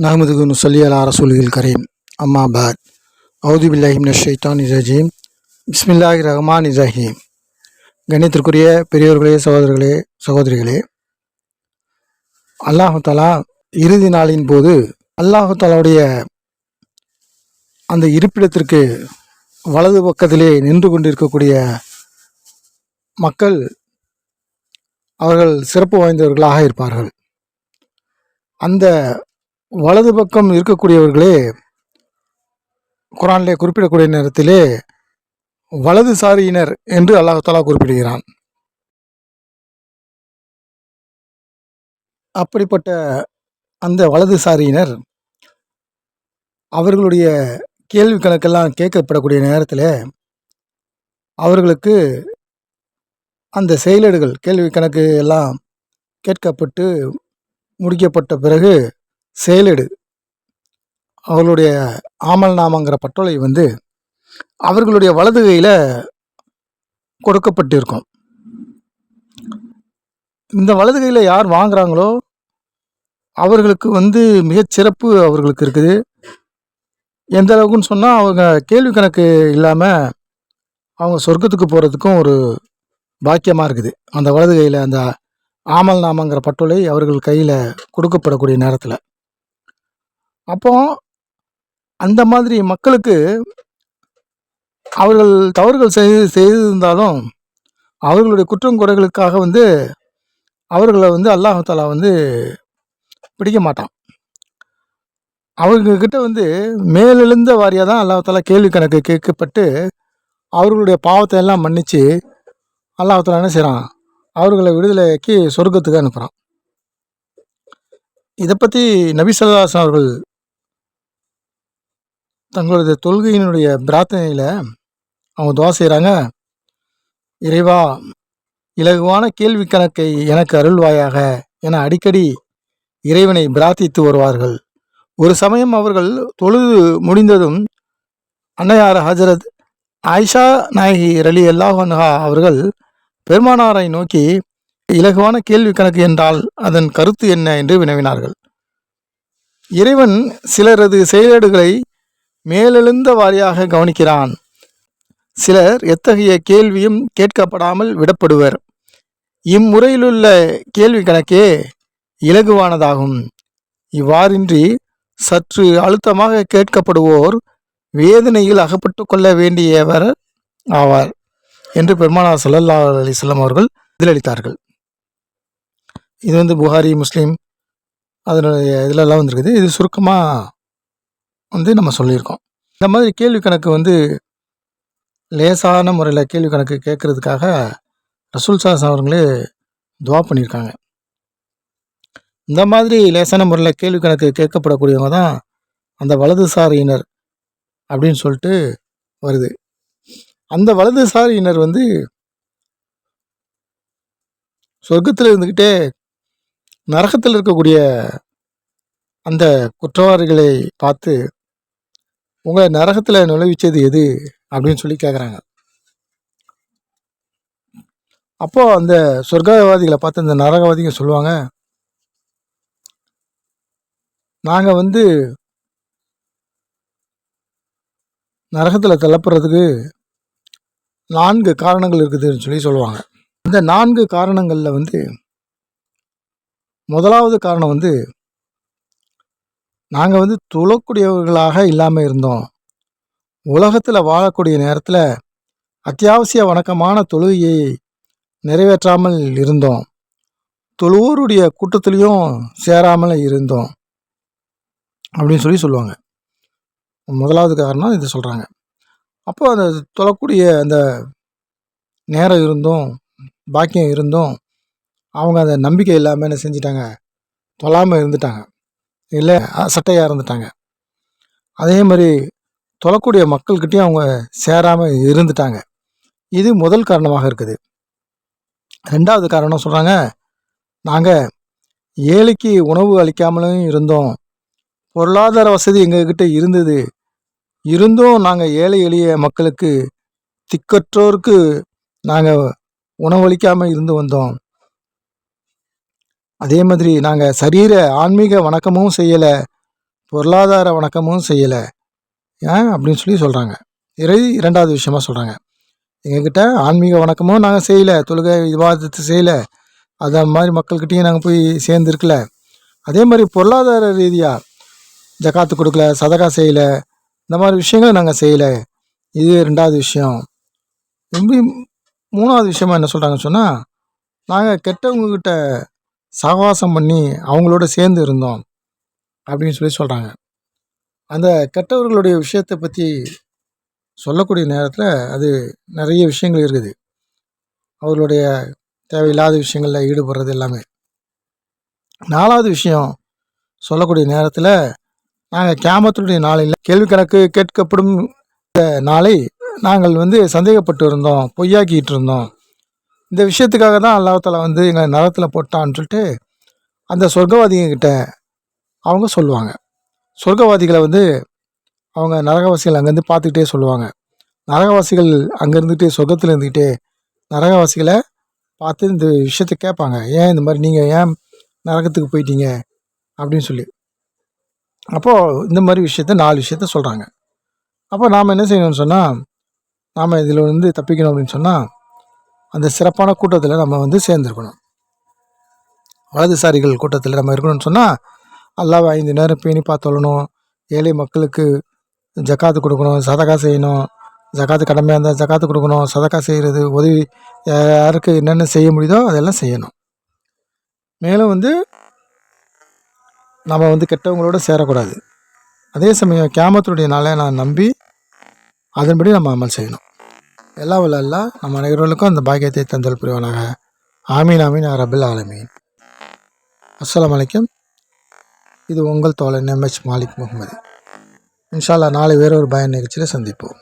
நஹ்மதுஹு நுஸல்லி அலா ரசூலில் கரீம். அம்மா பாத். அவுது பில்லாஹி மினஷ் ஷைத்தானிர் ரஜீம். பிஸ்மில்லாஹிர் ரஹ்மானிர் ரஹீம். கண்ணியத்திற்குரிய பெரியோர்களே, சகோதரர்களே, சகோதரிகளே, அல்லாஹு தஆலா இறுதி நாளின் போது அல்லாஹு தஆலாவுடைய அந்த இருப்பிடத்திற்கு வலது பக்கத்திலே நின்று கொண்டிருக்கக்கூடிய மக்கள் அவர்கள் சிறப்பு வாய்ந்தவர்களாக இருப்பார்கள். அந்த வலது பக்கம் இருக்கக்கூடியவர்களே குர்ஆனிலே குறிப்பிடக்கூடிய நேரத்திலே வலதுசாரியினர் என்று அல்லாஹ் தஆலா குறிப்பிடுகிறான். அப்படிப்பட்ட அந்த வலதுசாரியினர் அவர்களுடைய கேள்வி கணக்கெல்லாம் கேட்கப்படக்கூடிய நேரத்தில் அவர்களுக்கு அந்த செயலேடுகள் கேள்வி கணக்கு எல்லாம் கேட்கப்பட்டு முடிக்கப்பட்ட பிறகு செயலேடு அவர்களுடைய ஆமல் நாமங்கிற பட்டோலை அவர்களுடைய வலது கையில் கொடுக்கப்பட்டிருக்கும். இந்த வலது கையில் யார் வாங்குறாங்களோ அவர்களுக்கு மிகச்சிறப்பு அவர்களுக்கு இருக்குது. எந்த அளவுக்குன்னு சொன்னால், அவங்க கேள்வி கணக்கு இல்லாமல் அவங்க சொர்க்கத்துக்கு போகிறதுக்கும் ஒரு பாக்கியமாக இருக்குது. அந்த வலது கையில் அந்த ஆமல் நாமங்கிற பட்டோலை அவர்கள் கையில் கொடுக்கப்படக்கூடிய நேரத்தில். அப்போ அந்த மாதிரி மக்களுக்கு அவர்கள் தவறுகள் செய்திருந்தாலும் அவர்களுடைய குற்றம் குறைகளுக்காக அவர்களை அல்லாஹ் தஆலா பிடிக்க மாட்டான். அவங்கக்கிட்ட மேலெழுந்த வாரியாக தான் அல்லாஹ் தஆலா கேள்வி கணக்கு கேட்கப்பட்டு அவர்களுடைய பாவத்தை எல்லாம் மன்னித்து அல்லாஹ் தஆலா என்ன செய்கிறான், அவர்களை விடுதலையாக்கி சொர்க்கத்துக்கு அனுப்புகிறான். இதை பற்றி நபி ஸல்லல்லாஹு அலைஹி வஸல்லம் அவர்கள் தங்களுடைய தொழுகையினுடைய பிரார்த்தனையில் அவங்க துஆ செய்கிறாங்க. இறைவா, இலகுவான கேள்வி கணக்கை எனக்கு அருள்வாயாக என அடிக்கடி இறைவனை பிரார்த்தித்து வருவார்கள். ஒரு சமயம் அவர்கள் தொழுது முடிந்ததும் அன்னையார் ஹஜரத் ஆயிஷா நாயகி ரலியல்லாஹு அன்ஹா அவர்கள் பெருமானாரை நோக்கி, இலகுவான கேள்வி கணக்கு என்றால் அதன் கருத்து என்ன என்று வினவினார்கள். இறைவன் சிலரது செயலேடுகளை மேலெழுந்த வாரியாக கவனிக்கிறான். சிலர் எத்தகைய கேள்வியும் கேட்கப்படாமல் விடப்படுவர். இம்முறையிலுள்ள கேள்வி கணக்கே இலகுவானதாகும். இவ்வாறின்றி சற்று அழுத்தமாக கேட்கப்படுவோர் வேதனையில் அகப்பட்டு கொள்ள வேண்டியவர் ஆவார் என்று பெருமானார் ஸல்லல்லாஹு அலைஹி வஸல்லம் அவர்கள் பதிலளித்தார்கள். இது புகாரி, முஸ்லீம் அதனுடைய இதிலெல்லாம் வந்திருக்குது. இது சுருக்கமாக நம்ம சொல்லியிருக்கோம். இந்த மாதிரி கேள்வி கணக்கு லேசான முறையில் கேள்வி கணக்கு கேட்கறதுக்காக ரசூல் ஸல்லல்லாஹு அலைஹி வஸல்லம் அவர்களே துஆ பண்ணியிருக்காங்க. இந்த மாதிரி லேசான முறையில் கேள்வி கணக்கு கேட்கப்படக்கூடியவங்க தான் அந்த வலதுசாரியினர் அப்படின்னு சொல்லிட்டு வருது. அந்த வலதுசாரியினர் சொர்க்கத்தில் இருந்துக்கிட்டே நரகத்தில் இருக்கக்கூடிய அந்த குற்றவாளிகளை பார்த்து, உங்களை நரகத்தில் நுழைவிச்சது எது அப்படின்னு சொல்லி கேட்குறாங்க. அப்போது அந்த சொர்க்கவாதிகளை பார்த்து அந்த நரகவாதிங்க சொல்லுவாங்க, நாங்கள் நரகத்தில் தள்ளப்படுறதுக்கு 4 காரணங்கள் இருக்குதுன்னு சொல்லி சொல்லுவாங்க. இந்த 4 காரணங்களில் முதலாவது காரணம் நாங்கள் தொழக்கூடியவர்களாக இல்லாமல் இருந்தோம். உலகத்தில் வாழக்கூடிய நேரத்தில் அத்தியாவசிய வணக்கமான தொழுகையை நிறைவேற்றாமல் இருந்தோம். தொழுவோருடைய கூட்டத்திலையும் சேராமல் இருந்தோம் அப்படின்னு சொல்லி சொல்லுவாங்க. முதலாவது காரணம் இது சொல்கிறாங்க. அப்போ அந்த தொழக்கூடிய அந்த நேரம் இருந்தும் பாக்கியம் இருந்தும் அவங்க அந்த நம்பிக்கை இல்லாமல் என்ன செஞ்சிட்டாங்க, தொழாமல் இருந்துட்டாங்க, இல்லை அசட்டையாக இருந்துட்டாங்க. அதே மாதிரி தொழக்கூடிய மக்கள்கிட்டையும் அவங்க சேராமல் இருந்துட்டாங்க. இது முதல் காரணமாக இருக்குது. 2வது காரணம் சொல்கிறாங்க, நாங்கள் ஏழைக்கு உணவு அளிக்காமலும் இருந்தோம். பொருளாதார வசதி எங்ககிட்ட இருந்தும் நாங்கள் ஏழை எளிய மக்களுக்கு, திக்கற்றோருக்கு நாங்கள் உணவளிக்காமல் இருந்து வந்தோம். அதே மாதிரி நாங்கள் சரீர ஆன்மீக வணக்கமும் செய்யலை, பொருளாதார வணக்கமும் செய்யலை ஏன் அப்படின்னு சொல்லி சொல்கிறாங்க. இரண்டாவது விஷயமா சொல்கிறாங்க, எங்ககிட்ட ஆன்மீக வணக்கமும் நாங்கள் செய்யலை, தொழுகை விவாதத்தை செய்யலை, அதை மாதிரி மக்கள்கிட்டையும் நாங்கள் போய் சேர்ந்துருக்கல, அதே மாதிரி பொருளாதார ரீதியாக ஜக்காத்து கொடுக்கல, சதகா செய்யலை, இந்த மாதிரி விஷயங்களை நாங்கள் செய்யலை. இது ரெண்டாவது விஷயம். ரொம்ப மூணாவது விஷயமா என்ன சொல்கிறாங்கன்னு சொன்னால், நாங்கள் கெட்டவங்கக்கிட்ட சகவாசம் பண்ணி அவங்களோட சேர்ந்து இருந்தோம் அப்படின்னு சொல்லி சொல்கிறாங்க. அந்த கெட்டவர்களுடைய விஷயத்தை பற்றி சொல்லக்கூடிய நேரத்தில் அது நிறைய விஷயங்கள் இருக்குது. அவர்களுடைய தேவையில்லாத விஷயங்களில் ஈடுபடுறது எல்லாமே. நாலாவது விஷயம் சொல்லக்கூடிய நேரத்தில், நாங்கள் கியாமத்துடைய நாளையில் கேள்வி கணக்கு கேட்கப்படும் நாளை நாங்கள் சந்தேகப்பட்டு இருந்தோம், பொய்யாக்கிட்டு இருந்தோம். இந்த விஷயத்துக்காக தான் அல்லாஹ் தஆலா எங்களை நரகத்தில் போட்டான்னு சொல்லிட்டு அந்த சொர்க்கவாதிகிட்ட அவங்க சொல்லுவாங்க. சொர்க்கவாதிகளை அவங்க நரகவாசிகள் அங்கேருந்து பார்த்துக்கிட்டே சொல்லுவாங்க. நரகவாசிகள் அங்கே இருந்துகிட்டே சொர்க்கத்தில் இருந்துக்கிட்டே நரகவாசிகளை பார்த்து இந்த விஷயத்த கேட்பாங்க, ஏன் இந்த மாதிரி நீங்கள் ஏன் நரகத்துக்கு போயிட்டீங்க அப்படின்னு சொல்லி. அப்போது இந்த மாதிரி விஷயத்த 4 விஷயத்த சொல்கிறாங்க. அப்போ நாம் என்ன செய்யணும்னு சொன்னால், நாம் இதில் தப்பிக்கணும் அப்படின்னு சொன்னால், அந்த சிறப்பான கூட்டத்தில் நம்ம சேர்ந்துருக்கணும். வலதுசாரிகள் கூட்டத்தில் நம்ம இருக்கணும்னு சொன்னால், அல்லாஹ்வை 5 நேரம் பேணி தொழணும், ஏழை மக்களுக்கு ஜக்காத்து கொடுக்கணும், சதகா செய்யணும், ஜக்காத்து கடமையாக இருந்தால் ஜக்காத்து கொடுக்கணும், சதகா செய்கிறது, உதவி யாருக்கு என்னென்ன செய்ய முடியுதோ அதெல்லாம் செய்யணும். மேலும் நம்ம கெட்டவங்களோட சேரக்கூடாது. அதே சமயம் கியாமத்துடைய நாளை நான் நம்பி அதன்படி நம்ம அமல் செய்யணும். எல்லாம் வல்ல அல்லாஹ் நம்ம அனைவர்களுக்கும் அந்த பாக்கியத்தை தந்தல் புரிவானாக. ஆமீன் ஆமீன் யா ரப்பல் ஆலமீன். அஸ்ஸலாமு அலைக்கும். இது உங்கள் தோழன் எம்எச் மாலிக் முகமது. இன்ஷா அல்லாஹ் நாளை வேறொரு பயன் நிகழ்ச்சியில் சந்திப்போம்.